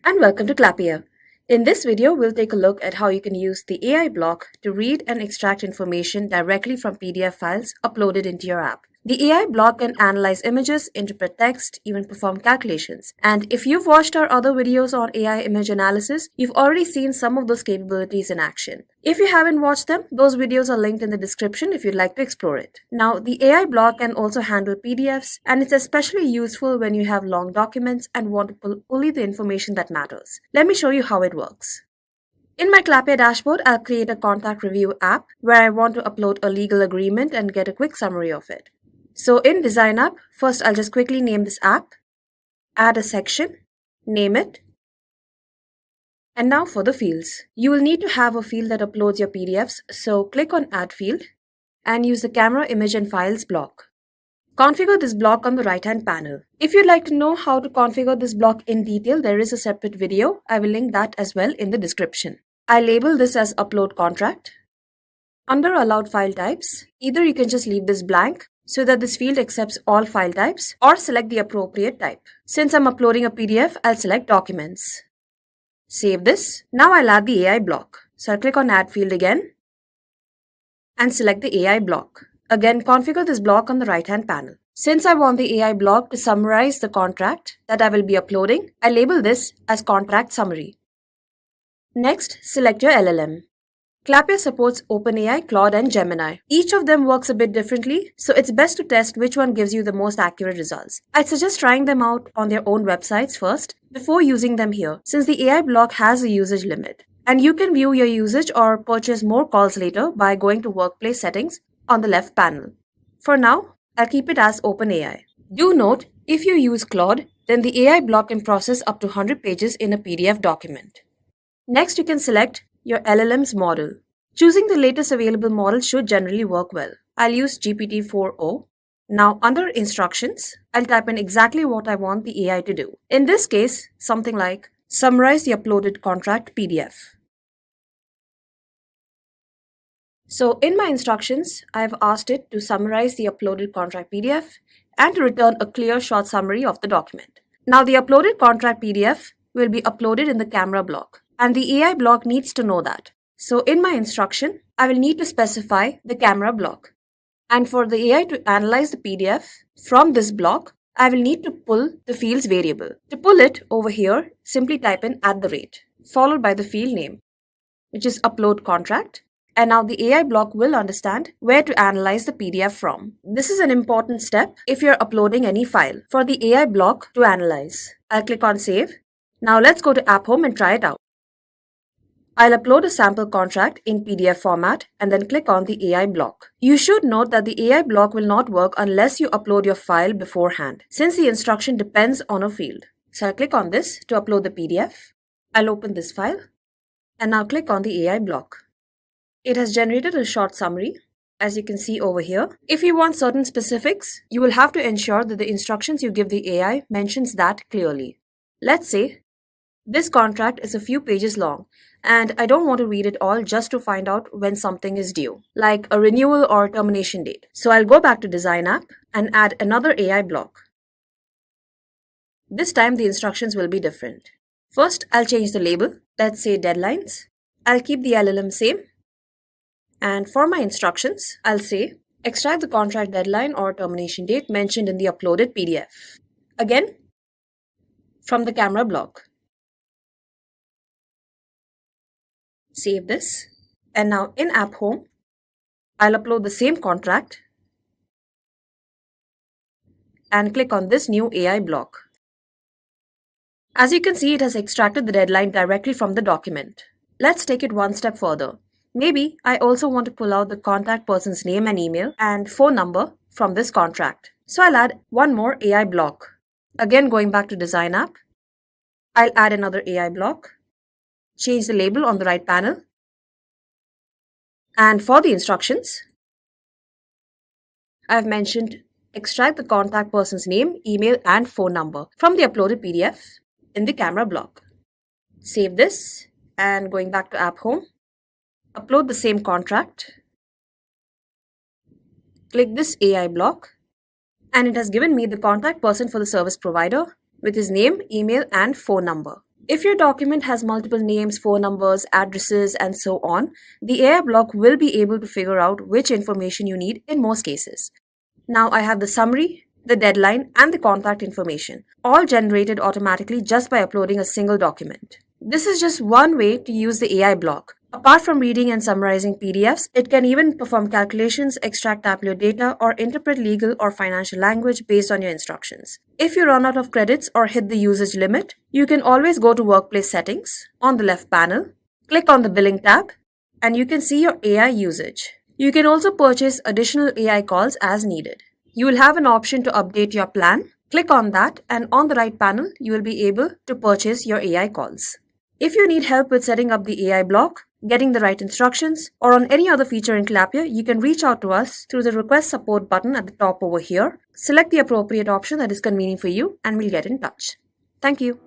And welcome to Clappia. In this video, we'll take a look at how you can use the AI block to read and extract information directly from PDF files uploaded into your app. The AI block can analyze images, interpret text, even perform calculations. And if you've watched our other videos on AI image analysis, you've already seen some of those capabilities in action. If you haven't watched them, those videos are linked in the description if you'd like to explore it. Now, the AI block can also handle PDFs, and it's especially useful when you have long documents and want to pull only the information that matters. Let me show you how it works. In my Clappia dashboard, I'll create a contact review app where I want to upload a legal agreement and get a quick summary of it. So in Design App, first I'll just quickly name this app, add a section, name it, and now for the fields. You will need to have a field that uploads your PDFs, so click on Add Field and use the Camera, Image and Files block. Configure this block on the right-hand panel. If you'd like to know how to configure this block in detail, there is a separate video. I will link that as well in the description. I label this as Upload Contract. Under Allowed File Types, either you can just leave this blank so that this field accepts all file types, or select the appropriate type. Since I'm uploading a PDF, I'll select Documents. Save this. Now I'll add the AI block. So I'll click on Add Field again and select the AI block. Again, configure this block on the right-hand panel. Since I want the AI block to summarize the contract that I will be uploading, I label this as Contract Summary. Next, select your LLM. Clappia supports OpenAI, Claude, and Gemini. Each of them works a bit differently, so it's best to test which one gives you the most accurate results. I'd suggest trying them out on their own websites first before using them here, since the AI block has a usage limit. And you can view your usage or purchase more calls later by going to Workplace Settings on the left panel. For now, I'll keep it as OpenAI. Do note, if you use Claude, then the AI block can process up to 100 pages in a PDF document. Next, you can select your LLM's model. Choosing the latest available model should generally work well. I'll use GPT-4o. Now, under Instructions, I'll type in exactly what I want the AI to do. In this case, something like summarize the uploaded contract PDF. So in my instructions, I've asked it to summarize the uploaded contract PDF and to return a clear short summary of the document. Now, the uploaded contract PDF will be uploaded in the camera block, and the AI block needs to know that. So in my instruction, I will need to specify the camera block. And for the AI to analyze the PDF from this block, I will need to pull the fields variable. To pull it over here, simply type in @ followed by the field name, which is upload contract. And now the AI block will understand where to analyze the PDF from. This is an important step if you're uploading any file for the AI block to analyze. I'll click on Save. Now let's go to App Home and try it out. I'll upload a sample contract in PDF format and then click on the AI block. You should note that the AI block will not work unless you upload your file beforehand, since the instruction depends on a field. So I'll click on this to upload the PDF. I'll open this file and now click on the AI block. It has generated a short summary, as you can see over here. If you want certain specifics, you will have to ensure that the instructions you give the AI mentions that clearly. Let's say this contract is a few pages long, and I don't want to read it all just to find out when something is due, like a renewal or termination date. So I'll go back to Design App and add another AI block. This time the instructions will be different. First, I'll change the label. Let's say Deadlines. I'll keep the LLM same. And for my instructions, I'll say extract the contract deadline or termination date mentioned in the uploaded PDF. Again, from the camera block. Save this. And now in App Home, I'll upload the same contract and click on this new AI block. As you can see, it has extracted the deadline directly from the document. Let's take it one step further. Maybe I also want to pull out the contact person's name and email and phone number from this contract. So I'll add one more AI block. Again, going back to Design App, I'll add another AI block, change the label on the right panel. And for the instructions, I've mentioned extract the contact person's name, email, and phone number from the uploaded PDF in the camera block. Save this and going back to App Home, upload the same contract, click this AI block, and it has given me the contact person for the service provider with his name, email, and phone number. If your document has multiple names, phone numbers, addresses, and so on, the AI block will be able to figure out which information you need in most cases. Now I have the summary, the deadline, and the contact information, all generated automatically just by uploading a single document. This is just one way to use the AI block. Apart from reading and summarizing PDFs, it can even perform calculations, extract tabular data, or interpret legal or financial language based on your instructions. If you run out of credits or hit the usage limit, you can always go to Workplace Settings on the left panel, click on the Billing tab, and you can see your AI usage. You can also purchase additional AI calls as needed. You will have an option to update your plan. Click on that, and on the right panel, you will be able to purchase your AI calls. If you need help with setting up the AI block, getting the right instructions, or on any other feature in Clappia, you can reach out to us through the Request Support button at the top over here. Select the appropriate option that is convenient for you, and we'll get in touch. Thank you.